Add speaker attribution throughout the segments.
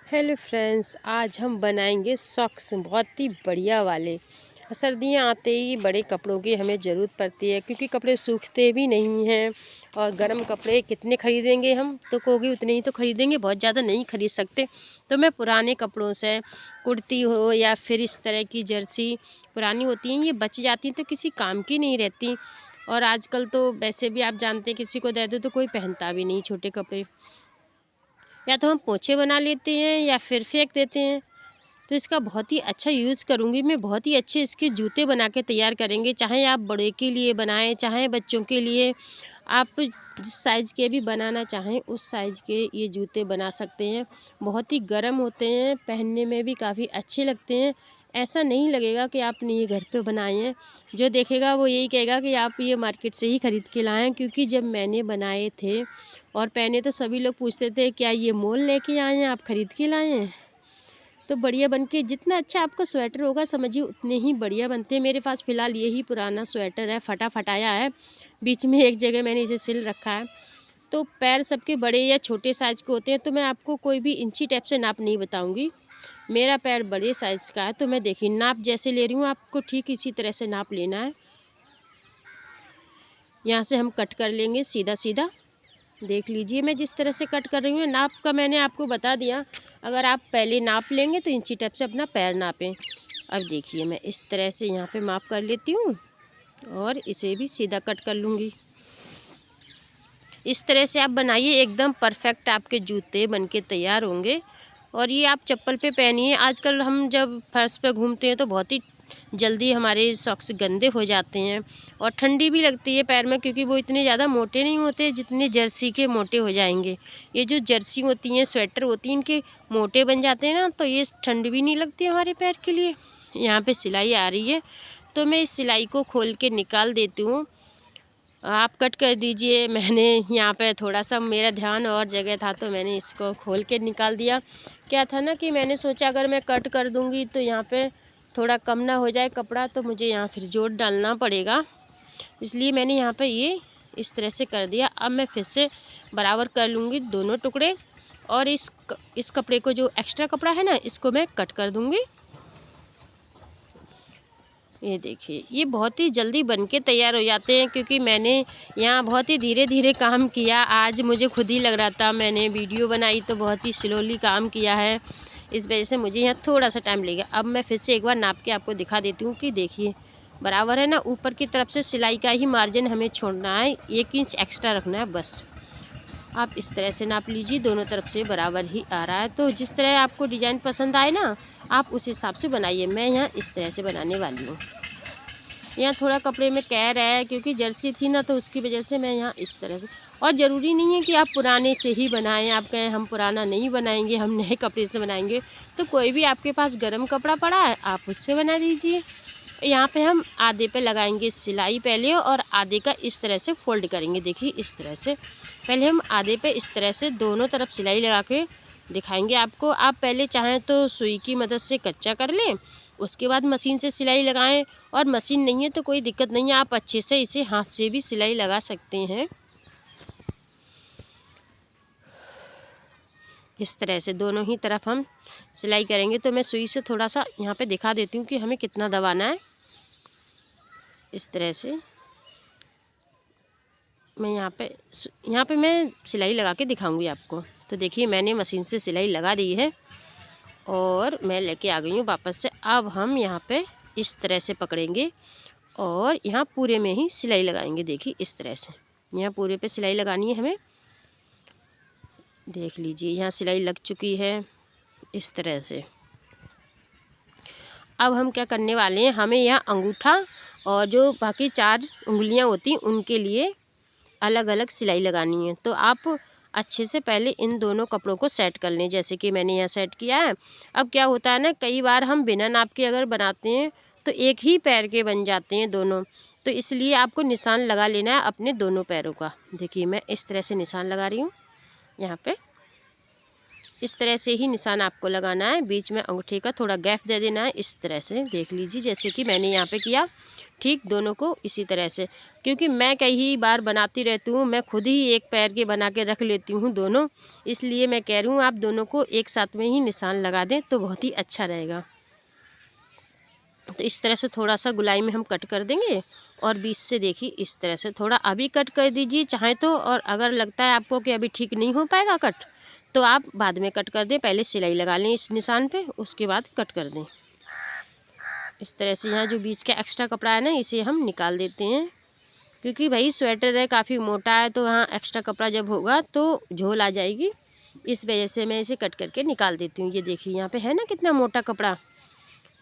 Speaker 1: Hello friends, आज हम बनाएंगे सॉक्स बहुत ही बढ़िया वाले। सर्दियाँ आते ही बड़े कपड़ों की हमें ज़रूरत पड़ती है क्योंकि कपड़े सूखते भी नहीं हैं। और गर्म कपड़े कितने ख़रीदेंगे हम, तो कहोगे उतने ही तो ख़रीदेंगे, बहुत ज़्यादा नहीं ख़रीद सकते। तो मैं पुराने कपड़ों से कुर्ती हो या फिर इस तरह की जर्सी पुरानी होती हैं, ये बच जाती हैं तो किसी काम की नहीं रहती। और आजकल तो वैसे भी आप जानते हैं, किसी को दे दो तो कोई पहनता भी नहीं छोटे कपड़े। या तो हम पोछे बना लेते हैं या फिर फेंक देते हैं। तो इसका बहुत ही अच्छा यूज़ करूँगी मैं, बहुत ही अच्छे इसके जूते बना के तैयार करेंगे। चाहे आप बड़े के लिए बनाएं, चाहे बच्चों के लिए, आप जिस साइज़ के भी बनाना चाहें उस साइज़ के ये जूते बना सकते हैं। बहुत ही गर्म होते हैं, पहनने में भी काफ़ी अच्छे लगते हैं। ऐसा नहीं लगेगा कि आपने ये घर पे बनाए हैं। जो देखेगा वो यही कहेगा कि आप ये मार्केट से ही ख़रीद के लाएँ, क्योंकि जब मैंने बनाए थे और पहने तो सभी लोग पूछते थे, क्या ये मोल लेके आए हैं, आप ख़रीद के लाए हैं? तो बढ़िया बन के, जितना अच्छा आपका स्वेटर होगा समझिए उतने ही बढ़िया बनते हैं। मेरे पास फ़िलहाल यही पुराना स्वेटर है, फटा फटाया है। बीच में एक जगह मैंने इसे सिल रखा है। तो पैर सबके बड़े या छोटे साइज़ के होते हैं, तो मैं आपको कोई भी इंची टेप से नाप नहीं बताऊंगी। मेरा पैर बड़े साइज़ का है, तो मैं देखिए नाप जैसे ले रही हूँ, आपको ठीक इसी तरह से नाप लेना है। यहाँ से हम कट कर लेंगे सीधा सीधा। देख लीजिए मैं जिस तरह से कट कर रही हूँ, नाप का मैंने आपको बता दिया। अगर आप पहले नाप लेंगे तो इंची टेप से अपना पैर नापें। अब देखिए मैं इस तरह से यहाँ पे माप कर लेती हूँ और इसे भी सीधा कट कर लूँगी। इस तरह से आप बनाइए, एकदम परफेक्ट आपके जूते बन के तैयार होंगे। और ये आप चप्पल पे पहनिए। आजकल हम जब फर्श पे घूमते हैं तो बहुत ही जल्दी हमारे सॉक्स गंदे हो जाते हैं और ठंडी भी लगती है पैर में, क्योंकि वो इतने ज़्यादा मोटे नहीं होते जितने जर्सी के मोटे हो जाएंगे। ये जो जर्सी होती हैं, स्वेटर होती हैं, इनके मोटे बन जाते हैं ना, तो ये ठंड भी नहीं लगती हमारे पैर के लिए। यहाँ पे सिलाई आ रही है तो मैं इस सिलाई को खोल के निकाल देती हूँ। आप कट कर दीजिए। मैंने यहाँ पे थोड़ा सा मेरा ध्यान और जगह था तो मैंने इसको खोल के निकाल दिया। क्या था ना कि मैंने सोचा अगर मैं कट कर दूँगी तो यहाँ पे थोड़ा कम ना हो जाए कपड़ा, तो मुझे यहाँ फिर जोड़ डालना पड़ेगा। इसलिए मैंने यहाँ पे ये इस तरह से कर दिया। अब मैं फिर से बराबर कर लूँगी दोनों टुकड़े और इस कपड़े को, जो एक्स्ट्रा कपड़ा है ना, इसको मैं कट कर दूँगी। ये देखिए ये बहुत ही जल्दी बन के तैयार हो जाते हैं, क्योंकि मैंने यहाँ बहुत ही धीरे धीरे काम किया। आज मुझे खुद ही लग रहा था, मैंने वीडियो बनाई तो बहुत ही स्लोली काम किया है, इस वजह से मुझे यहाँ थोड़ा सा टाइम लगेगा। अब मैं फिर से एक बार नाप के आपको दिखा देती हूँ कि देखिए बराबर है ना। ऊपर की तरफ से सिलाई का ही मार्जिन हमें छोड़ना है, 1 इंच एक्स्ट्रा रखना है बस। आप इस तरह से नाप लीजिए, दोनों तरफ से बराबर ही आ रहा है। तो जिस तरह आपको डिज़ाइन पसंद आए ना, आप उस हिसाब से बनाइए। मैं यहाँ इस तरह से बनाने वाली हूँ। यहाँ थोड़ा कपड़े में कह रहा है क्योंकि जर्सी थी ना, तो उसकी वजह से मैं यहाँ इस तरह से। और ज़रूरी नहीं है कि आप पुराने से ही बनाएं। आप कहें हम पुराना नहीं बनाएंगे, हम नए कपड़े से बनाएंगे, तो कोई भी आपके पास गर्म कपड़ा पड़ा है आप उससे बना लीजिए। यहाँ पे हम आधे पे लगाएंगे सिलाई पहले और आधे का इस तरह से फोल्ड करेंगे। देखिए इस तरह से पहले हम आधे पे इस तरह से दोनों तरफ सिलाई लगा के दिखाएंगे आपको। आप पहले चाहें तो सुई की मदद से कच्चा कर लें, उसके बाद मशीन से सिलाई लगाएं। और मशीन नहीं है तो कोई दिक्कत नहीं है, आप अच्छे से इसे हाथ से भी सिलाई लगा सकते हैं। इस तरह से दोनों ही तरफ हम सिलाई करेंगे। तो मैं सुई से थोड़ा सा यहाँ पे दिखा देती हूँ कि हमें कितना दबाना है। इस तरह से मैं यहाँ पे मैं सिलाई लगा के दिखाऊंगी आपको। तो देखिए मैंने मशीन से सिलाई लगा दी है और मैं लेके आ गई हूँ वापस से। अब हम यहाँ पे इस तरह से पकड़ेंगे और यहाँ पूरे में ही सिलाई लगाएंगे। देखिए इस तरह से यहाँ पूरे पे सिलाई लगानी है हमें। देख लीजिए यहाँ सिलाई लग चुकी है इस तरह से। अब हम क्या करने वाले हैं, हमें यहाँ अंगूठा और जो बाकी 4 उंगलियाँ होती हैं उनके लिए अलग अलग सिलाई लगानी है। तो आप अच्छे से पहले इन दोनों कपड़ों को सेट कर लें, जैसे कि मैंने यहाँ सेट किया है। अब क्या होता है ना, कई बार हम बिना नाप के अगर बनाते हैं तो एक ही पैर के बन जाते हैं दोनों, तो इसलिए आपको निशान लगा लेना है अपने दोनों पैरों का। देखिए मैं इस तरह से निशान लगा रही हूँ यहाँ पे। इस तरह से ही निशान आपको लगाना है। बीच में अंगूठे का थोड़ा गैप दे देना है। इस तरह से देख लीजिए, जैसे कि मैंने यहाँ पे किया। ठीक दोनों को इसी तरह से, क्योंकि मैं कई बार बनाती रहती हूँ, मैं खुद ही एक पैर के बना के रख लेती हूँ दोनों, इसलिए मैं कह रही हूँ आप दोनों को एक साथ में ही निशान लगा दें तो बहुत ही अच्छा रहेगा। तो इस तरह से थोड़ा सा गुलाई में हम कट कर देंगे और बीच से देखिए इस तरह से थोड़ा अभी कट कर दीजिए चाहे तो, और अगर लगता है आपको कि अभी ठीक नहीं हो पाएगा कट, तो आप बाद में कट कर दें। पहले सिलाई लगा लें इस निशान पे, उसके बाद कट कर दें। इस तरह से यहाँ जो बीच का एक्स्ट्रा कपड़ा है ना, इसे हम निकाल देते हैं, क्योंकि भाई स्वेटर है काफ़ी मोटा है, तो यहाँ एक्स्ट्रा कपड़ा जब होगा तो झोल आ जाएगी। इस वजह से मैं इसे कट करके निकाल देती हूँ। ये देखिए यहाँ पे है ना कितना मोटा कपड़ा।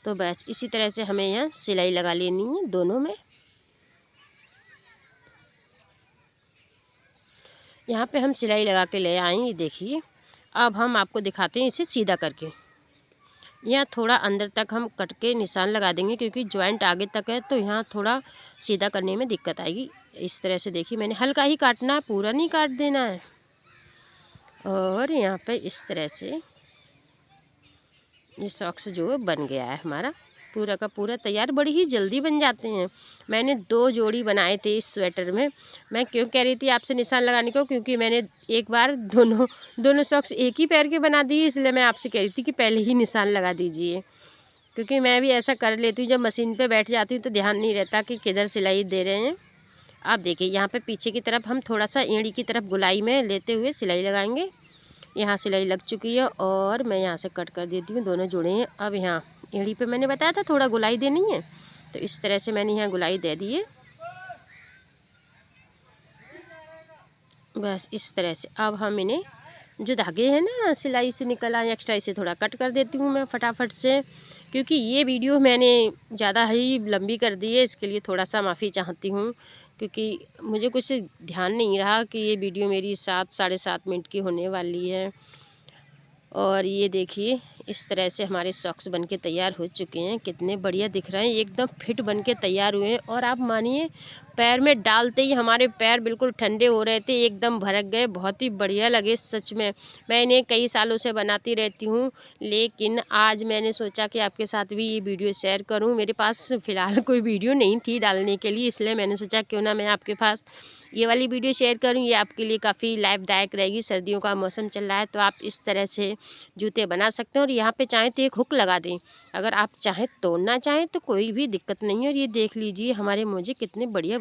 Speaker 1: तो बस इसी तरह से हमें यहाँ सिलाई लगा लेनी है दोनों में। यहाँ पे हम सिलाई लगा के ले आएंगे। देखिए अब हम आपको दिखाते हैं इसे सीधा करके। यहाँ थोड़ा अंदर तक हम कट के निशान लगा देंगे, क्योंकि जॉइंट आगे तक है तो यहाँ थोड़ा सीधा करने में दिक्कत आएगी। इस तरह से देखिए मैंने हल्का ही काटना है, पूरा नहीं काट देना है। और यहाँ पे इस तरह से ये सॉक्स जो है बन गया है हमारा पूरा का पूरा तैयार। बड़ी ही जल्दी बन जाते हैं। मैंने 2 जोड़ी बनाए थे इस स्वेटर में। मैं क्यों कह रही थी आपसे निशान लगाने को, क्योंकि मैंने एक बार दोनों सॉक्स एक ही पैर के बना दिए, इसलिए मैं आपसे कह रही थी कि पहले ही निशान लगा दीजिए। क्योंकि मैं भी ऐसा कर लेती हूँ, जब मशीन पे बैठ जाती हूँ तो ध्यान नहीं रहता कि किधर सिलाई दे रहे हैं। आप देखिए यहाँ पे पीछे की तरफ हम थोड़ा सा एड़ी की तरफ गुलाई में लेते हुए सिलाई लगाएंगे। यहाँ सिलाई लग चुकी है और मैं यहाँ से कट कर देती हूँ, दोनों जुड़े हैं। अब यहाँ एड़ी पे मैंने बताया था थोड़ा गुलाई देनी है, तो इस तरह से मैंने यहाँ गुलाई दे दी है। बस इस तरह से अब हम इन्हें जो धागे हैं ना सिलाई से निकल आए एक्स्ट्रा, इसे थोड़ा कट कर देती हूँ मैं फटाफट से, क्योंकि ये वीडियो मैंने ज़्यादा ही लंबी कर दी है। इसके लिए थोड़ा सा माफ़ी चाहती हूँ, क्योंकि मुझे कुछ ध्यान नहीं रहा कि ये वीडियो मेरी 7 साढ़े 7 मिनट की होने वाली है। और ये देखिए इस तरह से हमारे सॉक्स बनके तैयार हो चुके हैं। कितने बढ़िया दिख रहे हैं, एकदम फिट बनके तैयार हुए हैं। और आप मानिए पैर में डालते ही हमारे पैर बिल्कुल ठंडे हो रहे थे, एकदम भड़क गए। बहुत ही बढ़िया लगे सच में। मैं इन्हें कई सालों से बनाती रहती हूँ, लेकिन आज मैंने सोचा कि आपके साथ भी ये वीडियो शेयर करूँ। मेरे पास फ़िलहाल कोई वीडियो नहीं थी डालने के लिए, इसलिए मैंने सोचा क्यों ना मैं आपके पास ये वाली वीडियो शेयर करूँ। ये आपके लिए काफ़ी लाभदायक रहेगी। सर्दियों का मौसम चल रहा है तो आप इस तरह से जूते बना सकते हैं। और यहाँ पे चाहें तो एक हुक लगा दें, अगर आप चाहें तोड़ना चाहें तो कोई भी दिक्कत नहीं है। और ये देख लीजिए हमारे मोजे कितने बढ़िया